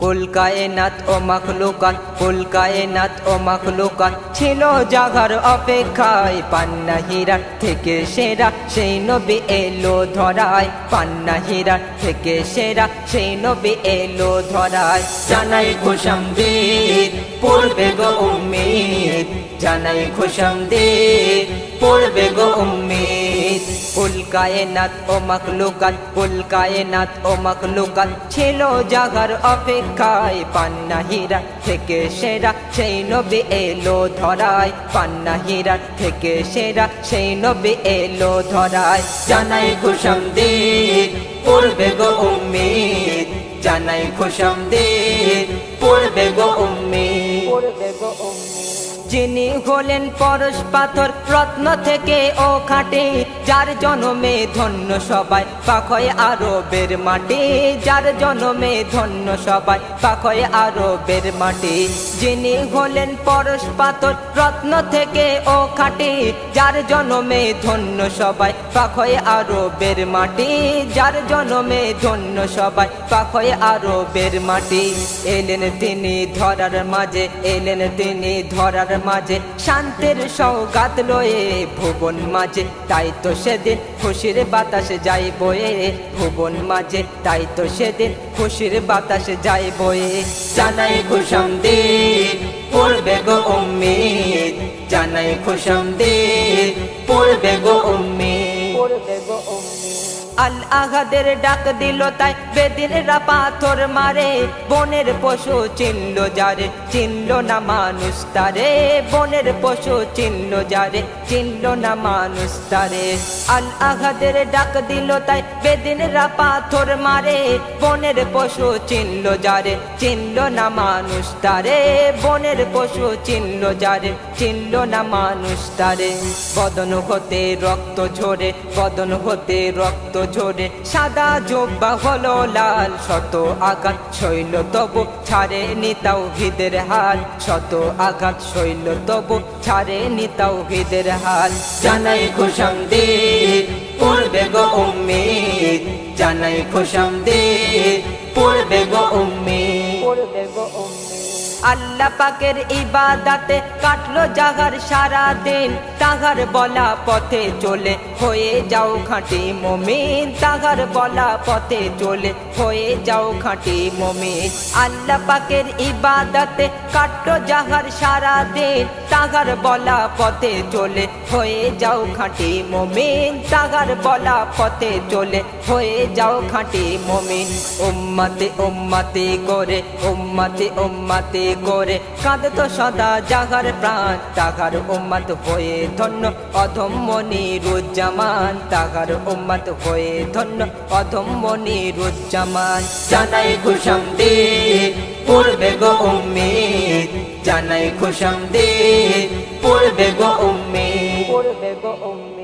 কুল কায়নাত ও মাখলুকাত, কুল কায়নাত ও মাখলুকাত ছিল জাগার অপেক্ষায়। পান্না হীরার থেকে সেরা সেই নবী এলো ধরায়, পান্না হীরার থেকে সেরা সেই নবী এলো ধরায়। জানাই খুশামদীদ পড়বে গো উম্মিদ, জানাই খুশামদীদ পড়বে গো উম্মিদ। কুল কায়নাত ও মাখলুকাত, কুল কায়নাত ও মাখলুকাত ছিল জাগার অপেক্ষায়। পান্না হীরা থেকে সেরা সেই নবী এলো ধরায়, পান্না হীরা থেকে সেরা সেই নবী এলো ধরায়। জানাই খুশামদীদ পড়বে গো উম্মিদ, জানাই খুশামদীদ পড়বে গো উম্মিদ, পড়বে গো উম্মিদ। যিনি হলেন পরশ পাথর রত্ন থেকে ও খাঁটি, যার জন্মে ধন্য সবাই পাখয় আরবের মাটি, যার জন্মে ধন্য সবাই পাখয় আরবের মাটি। যিনি হলেন পরশ পাথর রত্ন থেকে ও খাঁটি, যার জন্মে ধন্য সবাই পাখয় আরবের মাটি, যার জন্মে ধন্য সবাই পাখয় আরবের মাটি। এলেন তিনি ধরার মাঝে, এলেন তিনি ধরার মাঝে শান্তির সৌগাত লয়ে ভুবন মাঝে। তাই তো সেদিন খুশির বাতাস যাই বয়ে ভুবন মাঝে, তাই তো সেদিন খুশির বাতাস যাই বয়ে। জানাই খুশামদীদ পড়বে গো উম্মিদ, জানাই খুশামদীদ পড়বে গো উম্মিদ, পড়বে গো উম্মিদ। আল আহাদের ডাক দিল তাই বেদিনরা পাথর মারে, বনের পশু চিনল যারে চিনল না মানুষ তারে, বনের পশু চিনল যারে চিনল না মানুষ তারে। আল আহাদের ডাক দিল তাই বেদিনরা পাথর মারে, বনের পশু চিনল যারে চিনল না মানুষ তারে, বনের পশু চিনল যারে চিনল না মানুষ তারে। বদন হতে রক্ত ঝরে, বদন হতে রক্ত ঝরে সাদা জোব্বা হলো লাল, শত আঘাত সইল তবু ছাড়েনি তাওহীদের হাল, শত আঘাত সইল তবু ছাড়েনি তাওহীদের হাল। জানাই খুশামদীদ পড়বে গো উম্মিদ, জানাই খুশামদীদ পড়বে গো উম্মিদ, পড়বে গো উম্মিদ। আল্লাহ পাকের ইবাদতে কাটলো জাগার সারা দিন, তাহার বলা পথে চলে হয়ে যাও খাঁটি মুমিন, তাহার বলা পথে চলে হয়ে যাও খাঁটি মুমিন। আল্লাহ পাকের ইবাদতে কাটলো জাগার সারা দিন, তাহার বলা পথে চলে হয়ে যাও খাঁটি মুমিন, তাহার বলা পথে চলে হয়ে যাও খাঁটি মুমিন। উম্মতে উম্মতে করে, উম্মতে উম্মতে করে কাঁদতো সদা জাগার প্রাণ, তাহার উম্মত হয়ে ধন্য অধম্য নিরুজ্জামান, তাহার উম্মত হয়ে ধন্য অধম্য নিরুজ্জামান। জানাই খুশামদীদ পড়বে গো উম্মিদ, জানাই খুশামদীদ পড়বে গো উম্মিদ, পড়বে গো উম্মিদ।